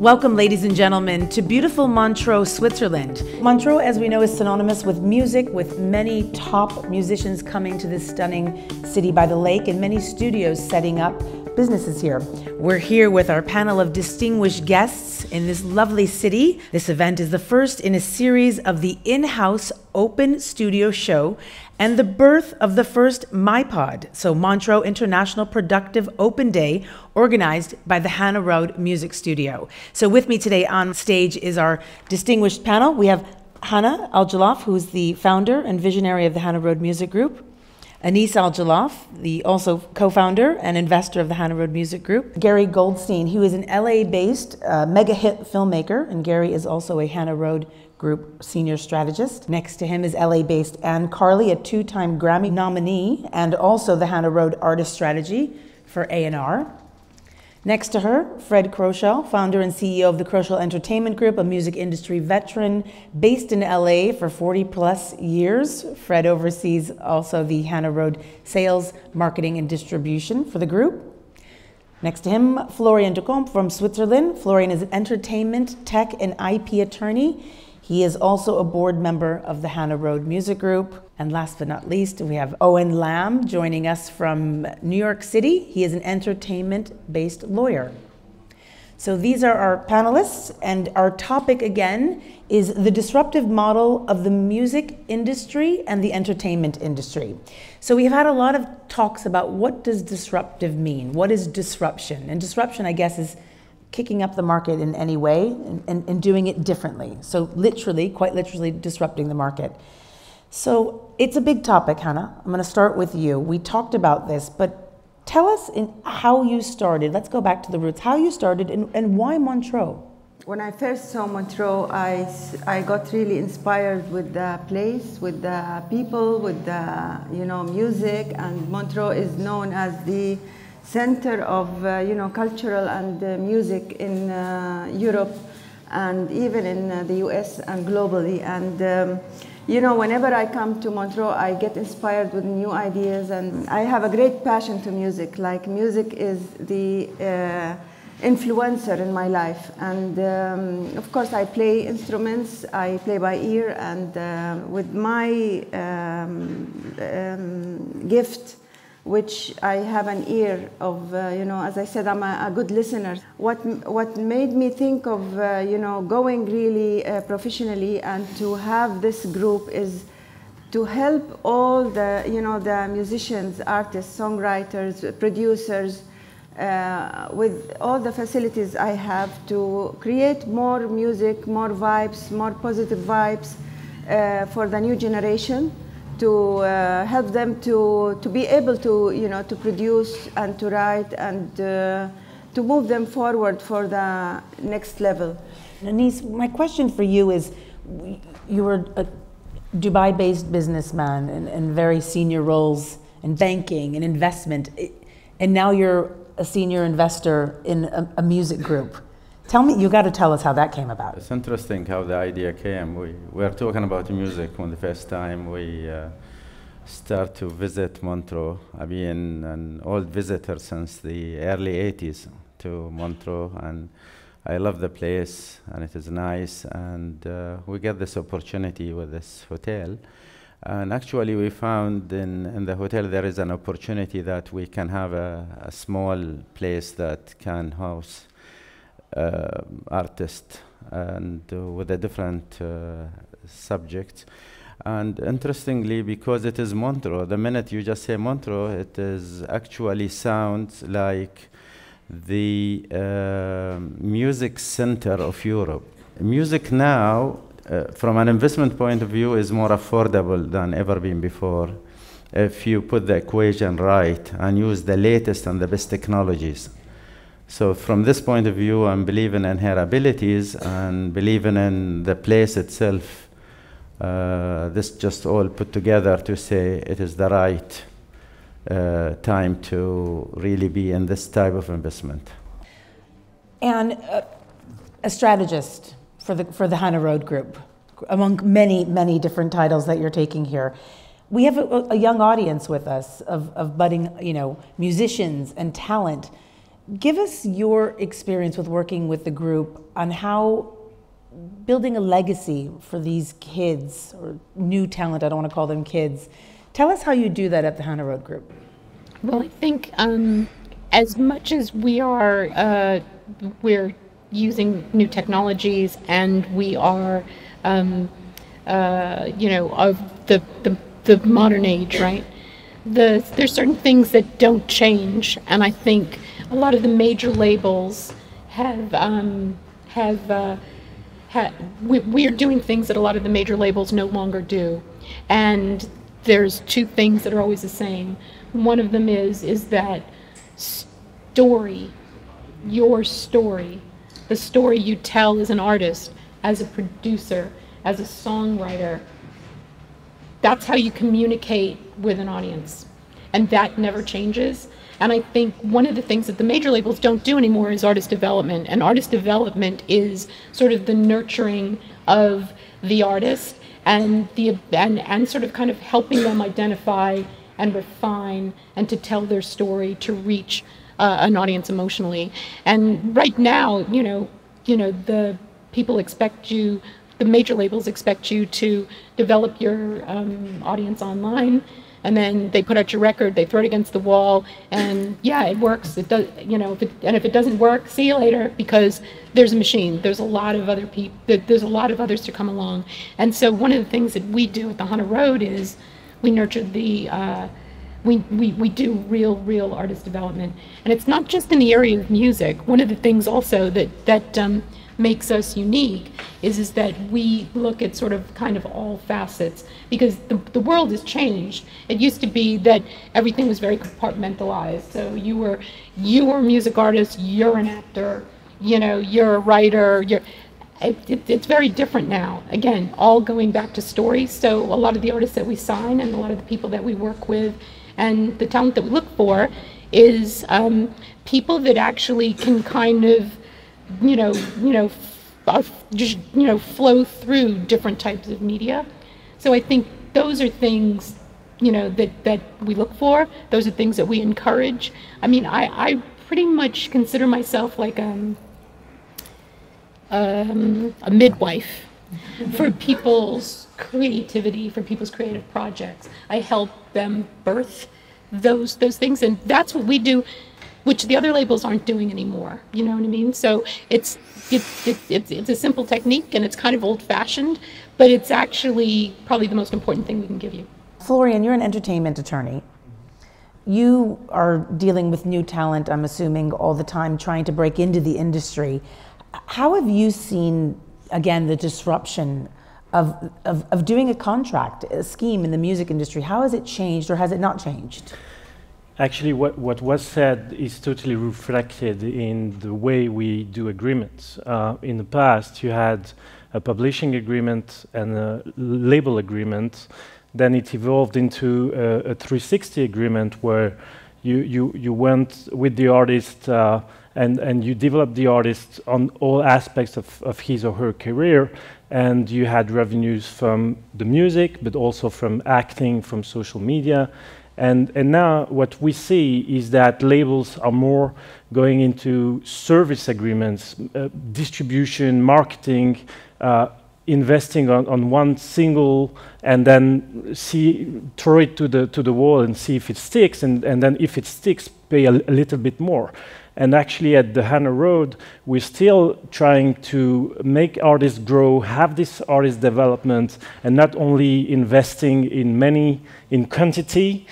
Welcome, ladies and gentlemen, to beautiful Montreux, Switzerland. Montreux, as we know, is synonymous with music, with many top musicians coming to this stunning city by the lake and many studios setting up businesses here. We're here with our panel of distinguished guests in this lovely city. This event is the first in a series of the in-house open studio show and the birth of the first MIPOD, so Montreux International Productive Open Day, organized by the Hana Road Music Studio. So with me today on stage is our distinguished panel. We have Hana Jallaf, who's the founder and visionary of the Hana Road Music Group. Anis Jallaf, the also co-founder and investor of the Hana Road Music Group. Gary Goldstein, who is an LA-based mega hit filmmaker, and Gary is also a Hana Road Group senior strategist. Next to him is LA-based and Carli, a two-time Grammy nominee, and also the Hana Road Artist Strategy for A&R. Next to her, Fred Croshal, founder and CEO of the Croshal Entertainment Group, a music industry veteran based in LA for 40 plus years. Fred oversees also the Hana Road sales, marketing, and distribution for the group. Next to him, Florian Ducommun from Switzerland. Florian is an entertainment, tech, and IP attorney. He is also a board member of the Hana Road Music Group. And last but not least, we have Owen Lamb joining us from New York City. He is an entertainment-based lawyer. So these are our panelists, and our topic again is the disruptive model of the music industry and the entertainment industry. So we have had a lot of talks about what does disruptive mean? What is disruption? And disruption, I guess, is kicking up the market in any way and doing it differently. So literally, quite literally disrupting the market. So it's a big topic, Hana. I'm gonna start with you. We talked about this, but tell us how you started. Let's go back to the roots. How you started and why Montreux? When I first saw Montreux, I got really inspired with the place, with the people, with the music, and Montreux is known as the center of cultural and music in Europe and even in the US and globally. And whenever I come to Montreux, I get inspired with new ideas, and I have a great passion to music. Like, music is the influencer in my life, and of course I play instruments, I play by ear, and with my gift, which I have an ear of, as I said, I'm a good listener. What made me think of, going really professionally and to have this group is to help all the, the musicians, artists, songwriters, producers, with all the facilities I have to create more music, more vibes, more positive vibes for the new generation, to help them to be able to, to produce and to write and to move them forward for the next level. Anis, my question for you is, you were a Dubai-based businessman in very senior roles in banking and investment, and now you're a senior investor in a music group. Tell me, you got to tell us how that came about. It's interesting how the idea came. We were talking about music when the first time we start to visit Montreux. I've been an old visitor since the early 80s to Montreux, and I love the place, and it is nice, and we get this opportunity with this hotel. And actually we found in the hotel there is an opportunity that we can have a small place that can house artists and with a different subjects. And interestingly, because it is Montreux, the minute you just say Montreux, it is actually sounds like the music center of Europe. Music now, from an investment point of view, is more affordable than ever been before if you put the equation right and use the latest and the best technologies. So from this point of view, I'm believing in her abilities and believing in the place itself. This just all put together to say it is the right time to really be in this type of investment. And a strategist for the Hana Road Group, among many, many different titles that you're taking here. We have a young audience with us of budding, musicians and talent. Give us your experience with working with the group on how building a legacy for these kids, or new talent, I don't want to call them kids. Tell us how you do that at the Hana Road Group. Well, I think as much as we're using new technologies, and we are, of the modern age, right? There's certain things that don't change, and I think a lot of the major labels we're doing things that a lot of the major labels no longer do, and there's two things that are always the same. One of them is that story, your story, the story you tell as an artist, as a producer, as a songwriter. That's how you communicate with an audience, and that never changes. And I think one of the things that the major labels don't do anymore is artist development, and artist development is sort of the nurturing of the artist and sort of kind of helping them identify and refine and to tell their story to reach an audience emotionally. And right now, the people expect you, the major labels expect you to develop your audience online, and then they put out your record, they throw it against the wall, and yeah, it works. It does, if it doesn't work, see you later, because there's a machine. There's a lot of other people. There's a lot of others to come along. And so one of the things that we do at the Hana Road is we nurture the. We do real artist development, and it's not just in the area of music. One of the things also that makes us unique is that we look at sort of kind of all facets, because the world has changed. It used to be that everything was very compartmentalized. So you were a music artist, you're an actor, you're a writer, it's very different now. Again, all going back to stories. So a lot of the artists that we sign and a lot of the people that we work with and the talent that we look for is people that actually can kind of just flow through different types of media. So I think those are things that we look for. Those are things that we encourage. I mean, I pretty much consider myself like a midwife for people's creativity, for people's creative projects. I help them birth those things, and that's what we do, which the other labels aren't doing anymore. You know what I mean? So it's a simple technique, and it's kind of old-fashioned, but it's actually probably the most important thing we can give you. Florian, you're an entertainment attorney. You are dealing with new talent, I'm assuming, all the time, trying to break into the industry. How have you seen, again, the disruption of doing a contract, a scheme in the music industry? How has it changed, or has it not changed? Actually, what was said is totally reflected in the way we do agreements. In the past, you had a publishing agreement and a label agreement. Then it evolved into a 360 agreement where you went with the artist and you developed the artist on all aspects of his or her career, and you had revenues from the music, but also from acting, from social media. And now what we see is that labels are more going into service agreements, distribution, marketing, investing on one single, and then throw it to the wall and see if it sticks, and then if it sticks, pay a little bit more. And actually at the Hana Road, we're still trying to make artists grow, have this artist development, and not only investing in quantity,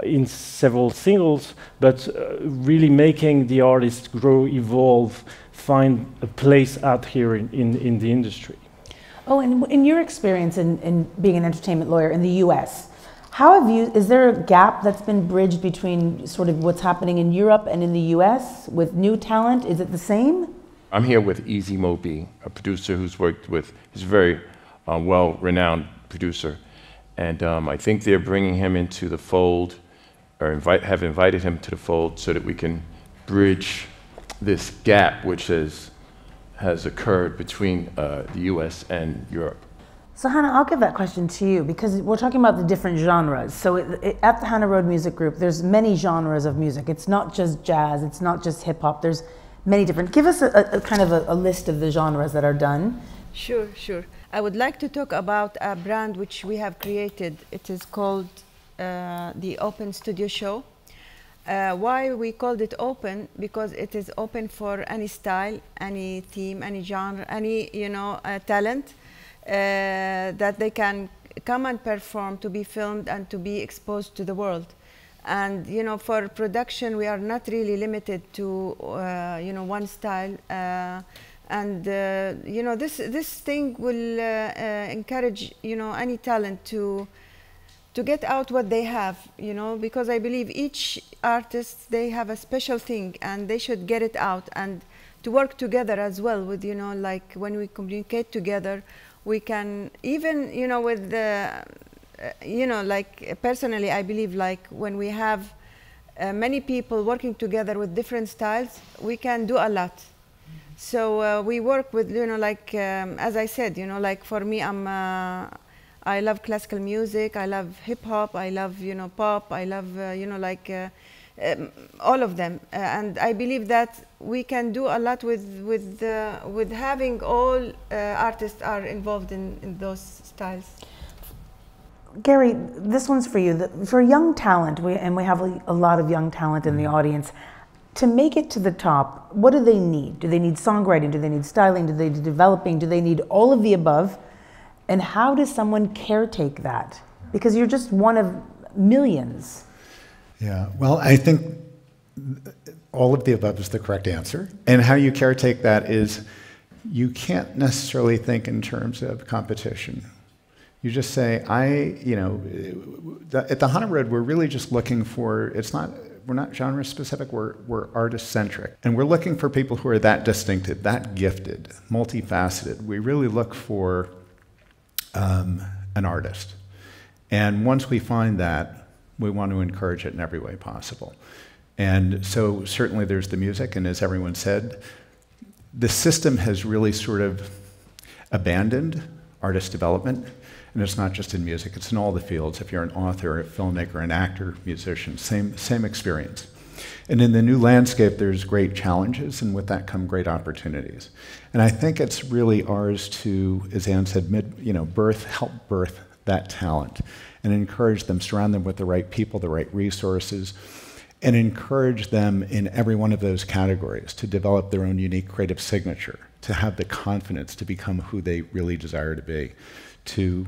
in several singles, but really making the artist grow, evolve, find a place out here in the industry. Oh, and in your experience in being an entertainment lawyer in the US, is there a gap that's been bridged between sort of what's happening in Europe and in the US with new talent? Is it the same? I'm here with Easy Moby, a producer who's worked with, he's a very well-renowned producer. And I think they're bringing him into the fold, or have invited him to the fold so that we can bridge this gap which has occurred between the US and Europe. So Hana, I'll give that question to you because we're talking about the different genres. So at the Hana Road Music Group, there's many genres of music. It's not just jazz, it's not just hip hop, there's many different. Give us a kind of a list of the genres that are done. Sure, sure. I would like to talk about a brand which we have created. It is called the Open Studio Show. Why we called it open? Because it is open for any style, any theme, any genre, any talent. That they can come and perform, to be filmed and to be exposed to the world. And for production, we are not really limited to one style. This thing will encourage any talent to get out what they have. Because I believe each artist, they have a special thing and they should get it out, and to work together as well with like when we communicate together. We can even, with the, like personally, I believe like when we have many people working together with different styles, we can do a lot. So we work with, like, as I said, like for me, I love classical music, I love hip hop, I love, pop, I love, like all of them. And I believe that we can do a lot with having all artists are involved in those styles. Gary, this one's for you. For young talent, we have a lot of young talent in the audience. To make it to the top, what do they need? Do they need songwriting? Do they need styling? Do they need developing? Do they need all of the above? And how does someone caretake that? Because you're just one of millions. Yeah, well, I think all of the above is the correct answer. And how you caretake that is you can't necessarily think in terms of competition. You just say, at the Hana Road, we're really just looking for, we're not genre specific, we're artist centric. And we're looking for people who are that distinctive, that gifted, multifaceted. We really look for an artist. And once we find that, we want to encourage it in every way possible. And so certainly there's the music, and as everyone said, the system has really sort of abandoned artist development, and it's not just in music, it's in all the fields. If you're an author, a filmmaker, an actor, musician, same experience. And in the new landscape, there's great challenges, and with that come great opportunities. And I think it's really ours to, as Anne said, help birth that talent and encourage them, surround them with the right people, the right resources, and encourage them in every one of those categories to develop their own unique creative signature, to have the confidence to become who they really desire to be, to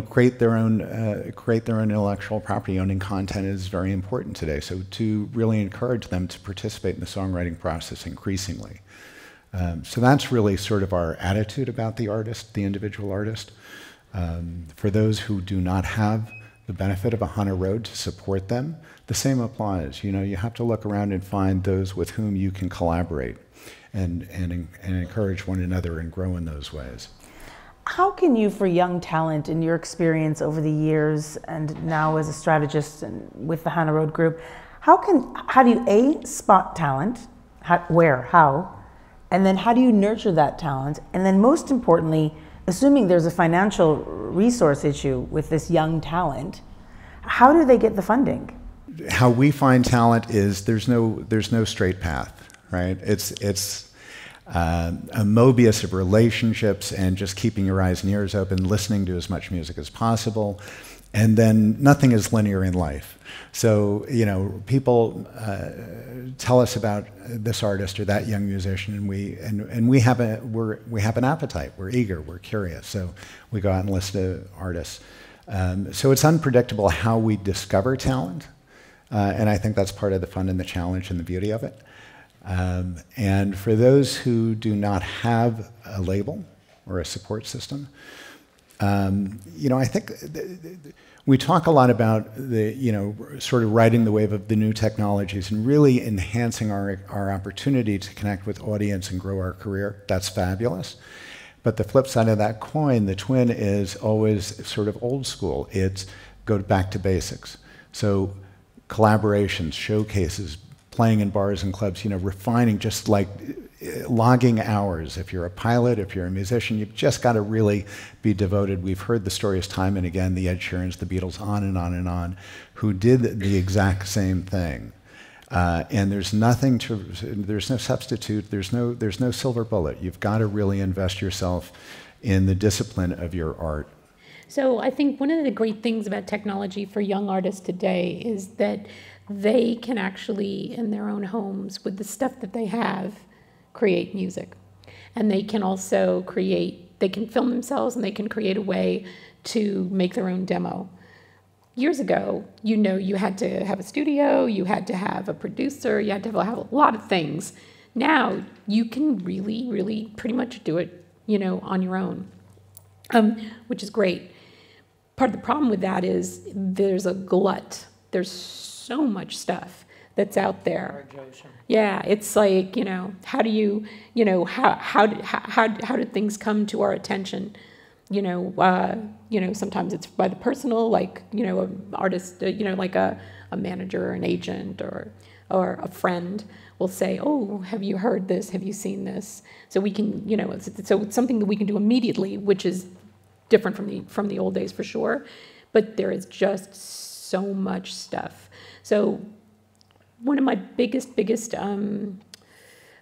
create their own intellectual property. Owning content is very important today. So to really encourage them to participate in the songwriting process increasingly. So that's really sort of our attitude about the artist, the individual artist. For those who do not have the benefit of a Hana Road to support them, the same applies. You have to look around and find those with whom you can collaborate and encourage one another and grow in those ways. How can you, for young talent, in your experience over the years and now as a strategist and with the Hana Road Group, how do you A, spot talent, how, and then how do you nurture that talent? And then most importantly, assuming there's a financial resource issue with this young talent, how do they get the funding? How we find talent is there's no straight path, right? It's a Mobius of relationships and just keeping your eyes and ears open, listening to as much music as possible. And then nothing is linear in life. So, people tell us about this artist or that young musician, and we have an appetite. We're eager, we're curious. So we go out and listen to artists. So it's unpredictable how we discover talent, and I think that's part of the fun and the challenge and the beauty of it. And for those who do not have a label or a support system, I think we talk a lot about sort of riding the wave of the new technologies and really enhancing our opportunity to connect with audience and grow our career. That's fabulous. But the flip side of that coin, the twin, is always sort of old school. It's go back to basics. So collaborations, showcases, playing in bars and clubs, refining, just like logging hours. If you're a pilot, if you're a musician, you've just got to really be devoted. We've heard the stories time and again, the Ed Sheerans, the Beatles, on and on and on, who did the exact same thing. And there's no substitute, there's no silver bullet. You've got to really invest yourself in the discipline of your art. So I think one of the great things about technology for young artists today is that they can actually, in their own homes, with the stuff that they have, create music. And they can also they can film themselves and they can create a way to make their own demo. Years ago, you had to have a studio, you had to have a producer, you had to have a lot of things. Now, you can really, really pretty much do it, on your own, which is great. Part of the problem with that is there's a glut. There's so much stuff that's out there. Yeah, it's like, how do you, how do things come to our attention? Sometimes it's by the personal, like, an artist, like a manager or an agent or a friend will say, oh, have you heard this? Have you seen this? So we can, so it's something that we can do immediately, which is different from the old days for sure. But there is just so much stuff. So one of my biggest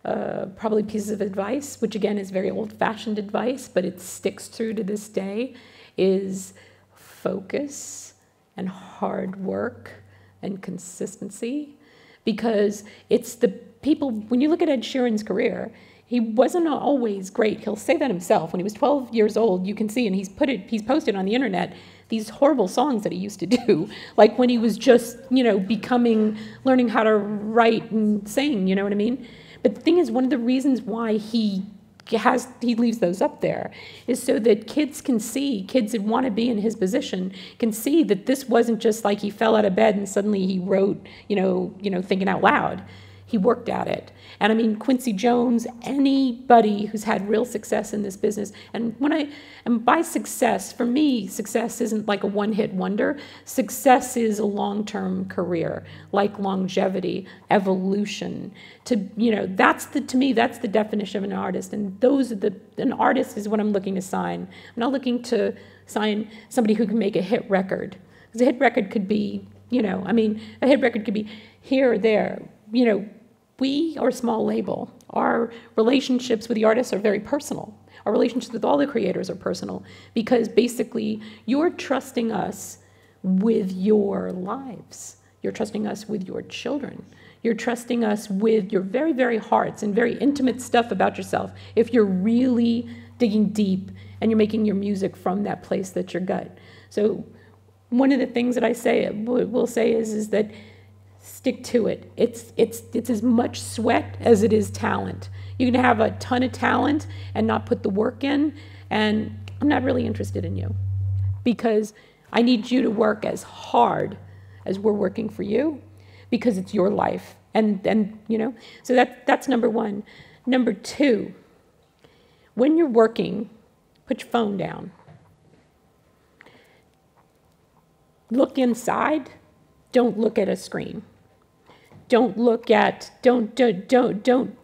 probably pieces of advice, which again is very old-fashioned advice, but it sticks through to this day, is focus and hard work and consistency. Because it's the people, when you look at Ed Sheeran's career, he wasn't always great. He'll say that himself. When he was 12 years old, you can see, and he's posted on the internet, these horrible songs that he used to do, like when he was just, learning how to write and sing, you know what I mean? But the thing is, one of the reasons why he leaves those up there is so that kids that want to be in his position can see that this wasn't just like he fell out of bed and suddenly he wrote, thinking out loud. He worked at it. And I mean, Quincy Jones, anybody who's had real success in this business, and by success, for me, success isn't like a one-hit wonder. Success is a long-term career, like longevity, evolution. To me, that's the definition of an artist. And an artist is what I'm looking to sign. I'm not looking to sign somebody who can make a hit record. Because a hit record could be, a hit record could be here or there. We are a small label. Our relationships with the artists are very personal. Our relationships with all the creators are personal because basically you're trusting us with your lives. You're trusting us with your children. You're trusting us with your very, very hearts and very intimate stuff about yourself if you're really digging deep and you're making your music from that place that's your gut. So one of the things that I will say is that stick to it. It's as much sweat as it is talent. You can have a ton of talent and not put the work in, and I'm not really interested in you because I need you to work as hard as we're working for you because it's your life. And so that's number one. Number two, when you're working, put your phone down. Look inside. Don't look at a screen. Don't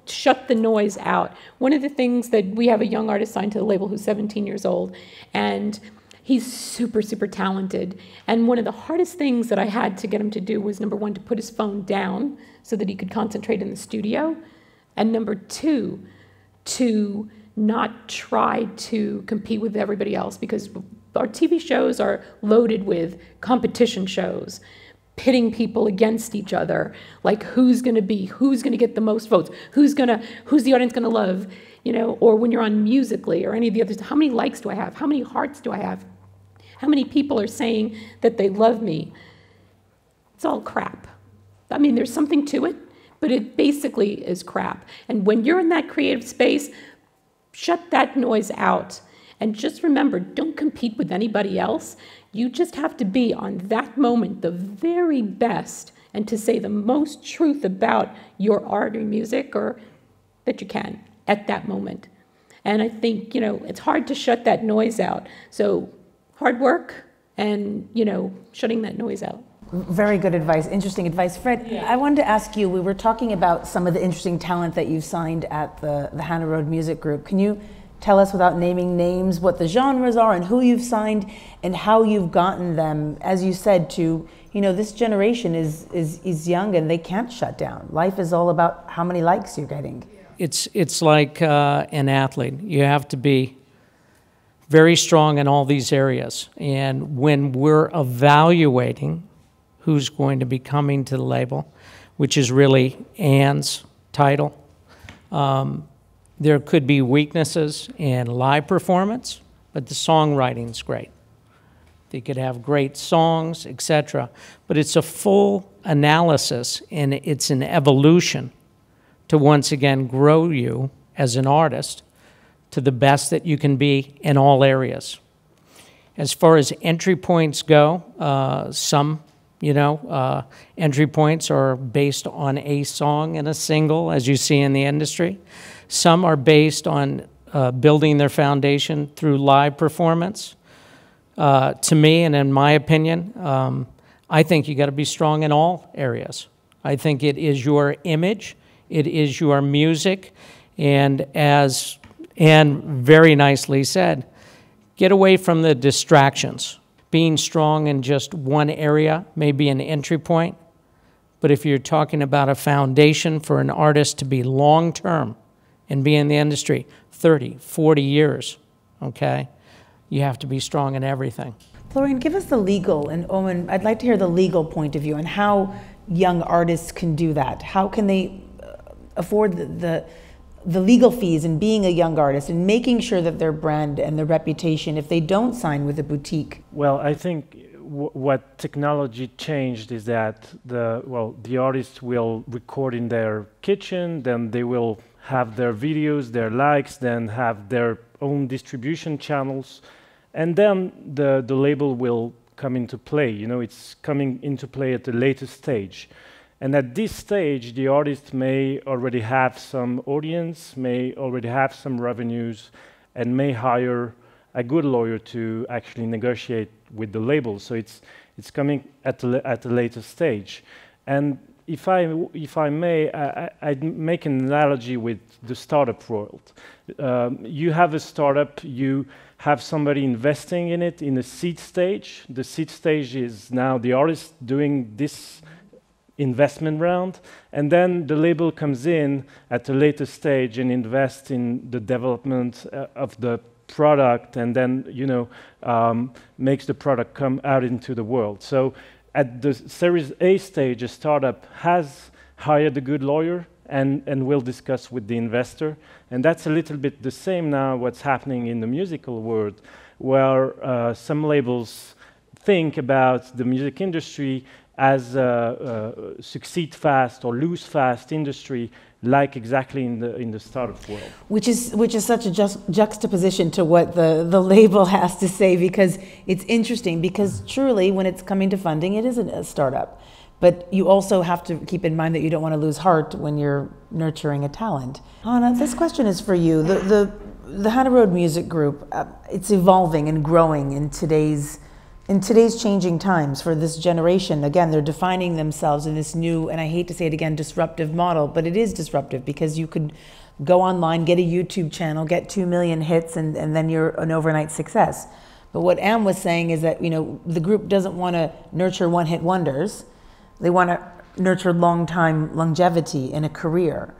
shut the noise out. One of the things that we have a young artist signed to the label who's 17 years old, and he's super, super talented. And one of the hardest things that I had to get him to do was, number one, to put his phone down so that he could concentrate in the studio. And number two, to not try to compete with everybody else, because our TV shows are loaded with competition shows, pitting people against each other, like who's going to get the most votes, who's the audience going to love, or when you're on Musical.ly or any of the others, how many likes do I have? How many hearts do I have? How many people are saying that they love me? It's all crap. I mean, there's something to it, but it basically is crap. And when you're in that creative space, shut that noise out. And just remember, don't compete with anybody else. You just have to be, on that moment, the very best and to say the most truth about your art or music or that you can at that moment. And I think, it's hard to shut that noise out. So hard work and, shutting that noise out. Very good advice, interesting advice. Fred, I wanted to ask you, we were talking about some of the interesting talent that you've signed at the Hana Road Music Group. Can you tell us, without naming names, what the genres are and who you've signed and how you've gotten them, as you said, to, you know, this generation is young and they can't shut down. Life is all about how many likes you're getting. It's like an athlete. You have to be very strong in all these areas. And when we're evaluating who's going to be coming to the label, which is really Anne's title, there could be weaknesses in live performance, but the songwriting's great. They could have great songs, etc. But it's a full analysis, and it's an evolution to once again grow you as an artist to the best that you can be in all areas. As far as entry points go, some entry points are based on a song and a single, as you see in the industry. Some are based on building their foundation through live performance. To me, and in my opinion, I think you got to be strong in all areas. I think it is your image, it is your music, and as Anne very nicely said, get away from the distractions. Being strong in just one area may be an entry point, but if you're talking about a foundation for an artist to be long-term and be in the industry 30, 40 years, okay, you have to be strong in everything. Florian, give us the legal, and Owen, I'd like to hear the legal point of view and how young artists can do that. How can they afford the legal fees in being a young artist and making sure that their brand and their reputation, if they don't sign with a boutique? Well, I think what technology changed is that the artists will record in their kitchen, then they will have their videos, their likes, then have their own distribution channels, and then the label will come into play. You know, it's coming into play at the latest stage. And at this stage, the artist may already have some audience, may already have some revenues, and may hire a good lawyer to actually negotiate with the label. So it's coming at the later stage. And if I may, I'd make an analogy with the startup world. You have a startup, you have somebody investing in it in a seed stage. The seed stage is now the artist doing this investment round, and then the label comes in at a later stage and invests in the development of the product, and then makes the product come out into the world. So at the Series A stage, a startup has hired a good lawyer and will discuss with the investor, and that's a little bit the same now what's happening in the musical world, where some labels think about the music industry as a succeed fast or lose fast industry, like exactly in the startup world. Which is such a juxtaposition to what the label has to say, because it's interesting, because truly when it's coming to funding, it isn't a startup. But you also have to keep in mind that you don't want to lose heart when you're nurturing a talent. Hana, this question is for you. The Hana Road Music Group, it's evolving and growing in today's changing times for this generation. Again, they're defining themselves in this new, and I hate to say it again, disruptive model, but it is disruptive because you could go online, get a YouTube channel, get 2 million hits, and then you're an overnight success. But what Anne was saying is that, the group doesn't want to nurture one-hit wonders. They want to nurture long-time longevity in a career.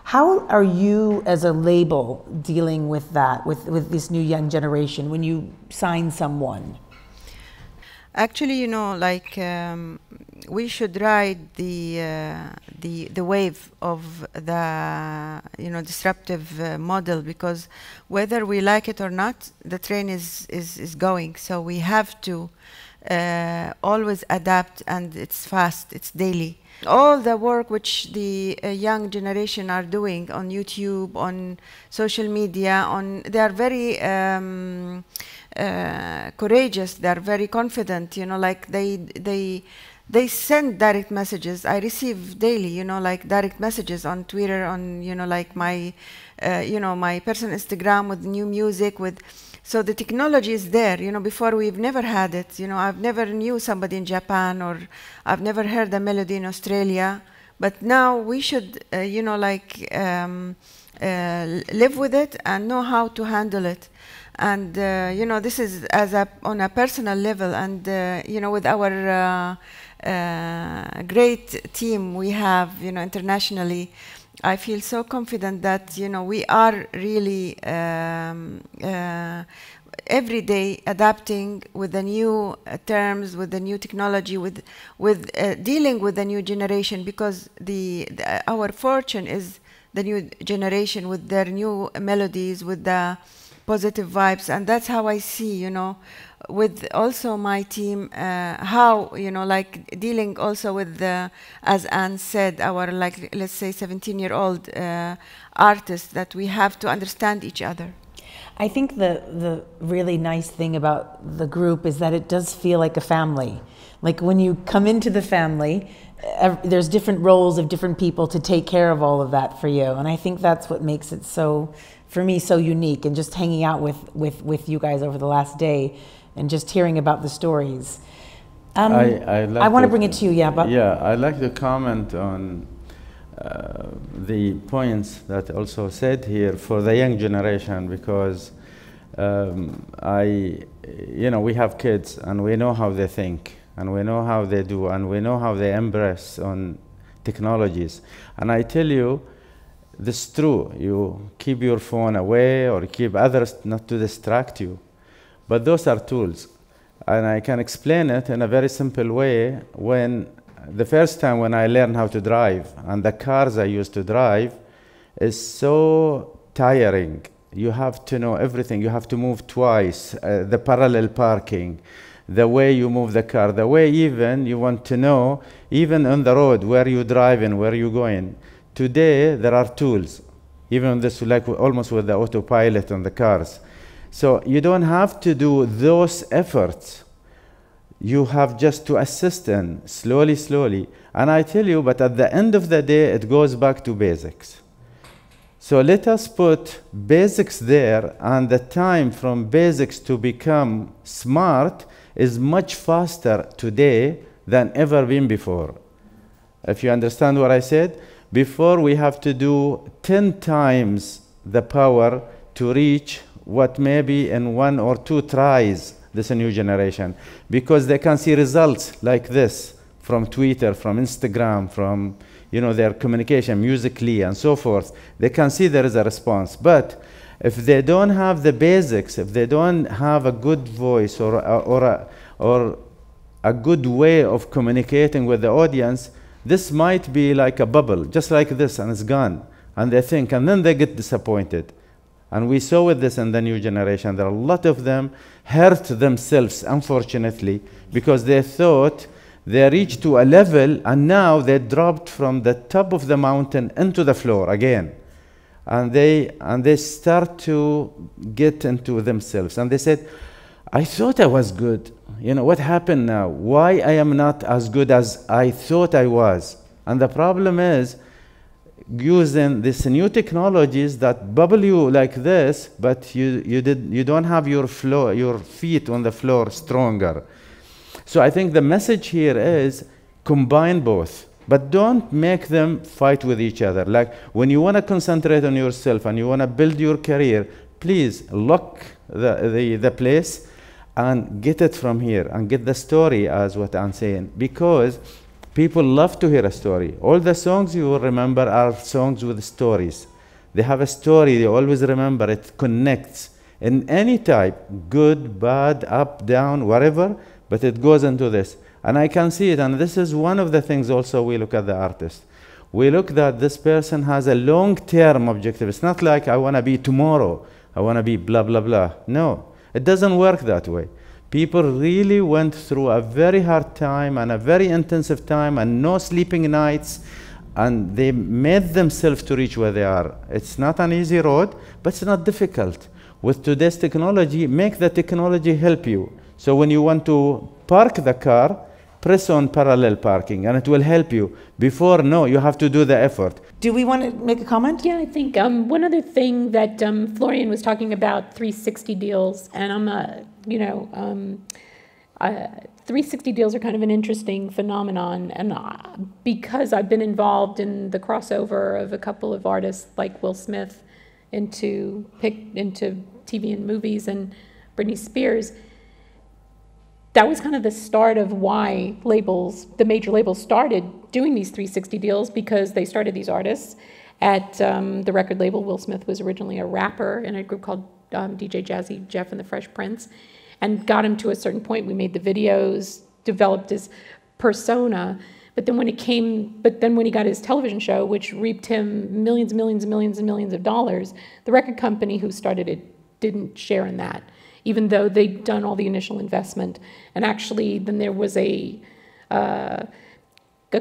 How are you as a label dealing with that, with this new young generation when you sign someone? Actually, we should ride the wave of the disruptive model, because whether we like it or not, the train is going. So we have to always adapt, and it's fast, it's daily. All the work which the young generation are doing on YouTube, on social media, they are very courageous, they are very confident, they send direct messages. I receive daily, direct messages on Twitter, on, my personal Instagram with new music, with So the technology is there. You know, before we've never had it. You know, I've never knew somebody in Japan, or I've never heard a melody in Australia. But now we should, you know, like live with it and know how to handle it. And you know, this is on a personal level, and you know, with our great team we have, you know, internationally, I feel so confident that, you know, we are really every day adapting with the new terms, with the new technology, with dealing with the new generation, because our fortune is the new generation with their new melodies, with the positive vibes. And that's how I see, you know, with also my team, how, you know, like dealing also with as Anne said, our, like, let's say 17-year-old artists, that we have to understand each other. I think the really nice thing about the group is that it does feel like a family. Like when you come into the family, there's different roles of different people to take care of all of that for you. And I think that's what makes it so, for me, so unique. And just hanging out with you guys over the last day and just hearing about the stories. I want to bring it to you, yeah. But yeah, I'd like to comment on the points that also said here for the young generation, because you know, we have kids and we know how they think and we know how they do and we know how they embrace on technologies. And I tell you, this is true. You keep your phone away or keep others not to distract you. But those are tools. And I can explain it in a very simple way. When the first time when I learned how to drive, and the cars I used to drive is so tiring. You have to know everything. You have to move twice, the parallel parking, the way you move the car, the way even you want to know, even on the road, where you driving, where you going. Today, there are tools, even this, like almost with the autopilot on the cars. So you don't have to do those efforts. You have just to assist in slowly, slowly. And I tell you, but at the end of the day, it goes back to basics. So let us put basics there, and the time from basics to become smart is much faster today than ever been before. If you understand what I said, before we have to do 10 times the power to reach what maybe in 1 or 2 tries this new generation, because they can see results like this from Twitter, from Instagram, from, you know, their communication musically and so forth. They can see there is a response. But if they don't have the basics, if they don't have a good voice or a good way of communicating with the audience, this might be like a bubble, just like this, and it's gone. And they think, and then they get disappointed. And we saw with this in the new generation, there are a lot of them hurt themselves, unfortunately, because they thought they reached to a level, and now they dropped from the top of the mountain into the floor again. And they start to get into themselves. And they said, I thought I was good. You know, what happened now? Why I am not as good as I thought I was? And the problem is, using these new technologies that bubble you like this, but you don't have your feet on the floor stronger. So I think the message here is combine both, but don't make them fight with each other. Like when you want to concentrate on yourself and you want to build your career, please lock the place and get it from here and get the story, as what I'm saying, because people love to hear a story. All the songs you will remember are songs with stories. They have a story, they always remember, it connects in any type, good, bad, up, down, whatever, but it goes into this. And I can see it, and this is one of the things also we look at the artist. We look that this person has a long-term objective. It's not like I want to be tomorrow, I want to be blah, blah, blah. No, it doesn't work that way. People really went through a very hard time and a very intensive time and no sleeping nights, and they made themselves to reach where they are. It's not an easy road, but it's not difficult. With today's technology, make the technology help you. So when you want to park the car, press on parallel parking, and it will help you. Before, no, you have to do the effort. Do we want to make a comment? Yeah, I think one other thing that Florian was talking about 360 deals, and I'm a, 360 deals are kind of an interesting phenomenon, and because I've been involved in the crossover of a couple of artists like Will Smith into TV and movies, and Britney Spears, that was kind of the start of why the major labels started doing these 360 deals, because they started these artists at the record label. Will Smith was originally a rapper in a group called DJ Jazzy Jeff and the Fresh Prince, and got him to a certain point. We made the videos, developed his persona, but then when he got his television show, which reaped him millions and millions and millions and millions of dollars, the record company who started it didn't share in that, even though they'd done all the initial investment. And actually, then there was a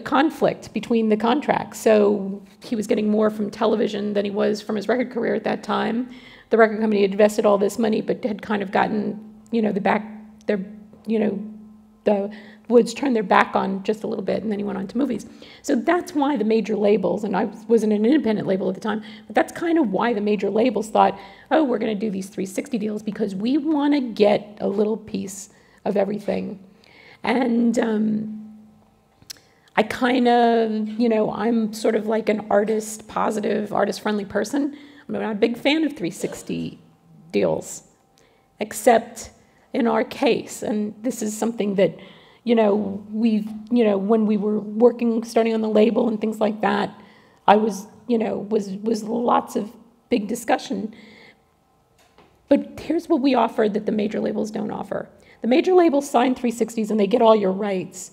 conflict between the contracts. So he was getting more from television than he was from his record career at that time. The record company had invested all this money, but had kind of gotten, the Woods turned their back on just a little bit, and then he went on to movies. So that's why the major labels, and I wasn't an independent label at the time, but that's kind of why the major labels thought, oh, we're going to do these 360 deals because we want to get a little piece of everything. And I kind of, I'm sort of like an positive, artist-friendly person. I'm not a big fan of 360 deals, except in our case. And this is something that, when we were starting on the label and things like that, I was lots of big discussion. But here's what we offer that the major labels don't offer. The major labels sign 360s and they get all your rights,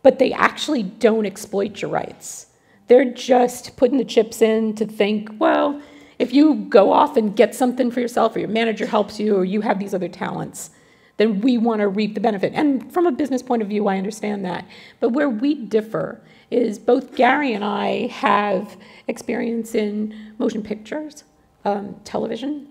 but they actually don't exploit your rights. They're just putting the chips in to think, well, if you go off and get something for yourself, or your manager helps you, or you have these other talents, then we want to reap the benefit. And from a business point of view, I understand that. But where we differ is both Gary and I have experience in motion pictures, television,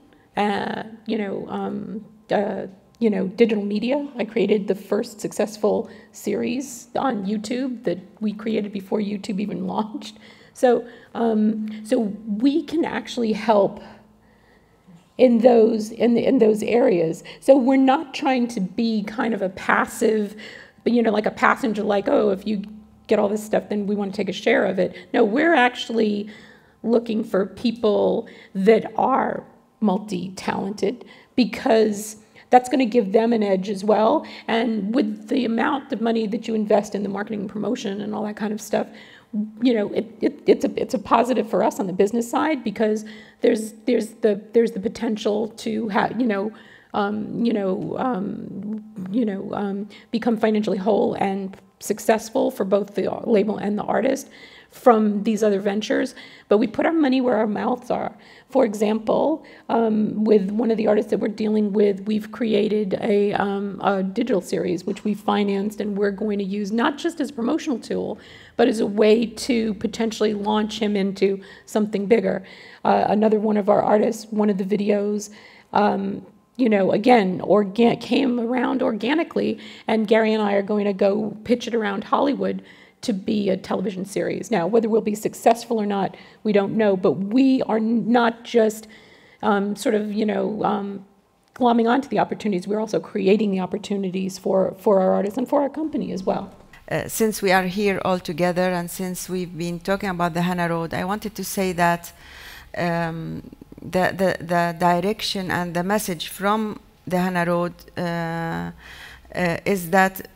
digital media. I created the first successful series on YouTube that we created before YouTube even launched. So we can actually help in those areas. So we're not trying to be kind of a passive, like a passenger, like, oh, if you get all this stuff, then we want to take a share of it. No, we're actually looking for people that are multi-talented, because that's going to give them an edge as well. And with the amount of money that you invest in the marketing and promotion and all that kind of stuff, it's a positive for us on the business side, because there's the potential to have become financially whole and successful for both the label and the artist from these other ventures. But we put our money where our mouths are. For example, with one of the artists that we're dealing with, we've created a digital series which we financed, and we're going to use not just as a promotional tool, but as a way to potentially launch him into something bigger. Another one of our artists, one of the videos, again, came around organically, and Gary and I are going to go pitch it around Hollywood to be a television series. Now, whether we'll be successful or not, we don't know, but we are not just glomming onto the opportunities, we're also creating the opportunities for our artists and for our company as well. Since we are here all together, and since we've been talking about the Hana Road, I wanted to say that the direction and the message from the Hana Road is that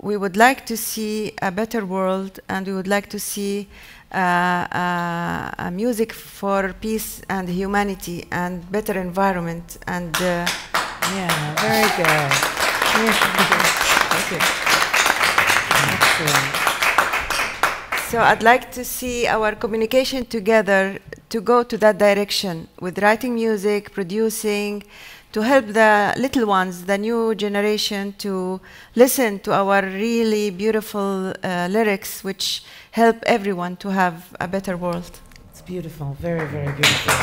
we would like to see a better world, and we would like to see a music for peace and humanity and better environment. And yeah, very good. Thank you. Excellent. So I'd like to see our communication together to go to that direction with writing music, producing, to help the little ones, the new generation, to listen to our really beautiful lyrics, which help everyone to have a better world. It's beautiful, very, very beautiful.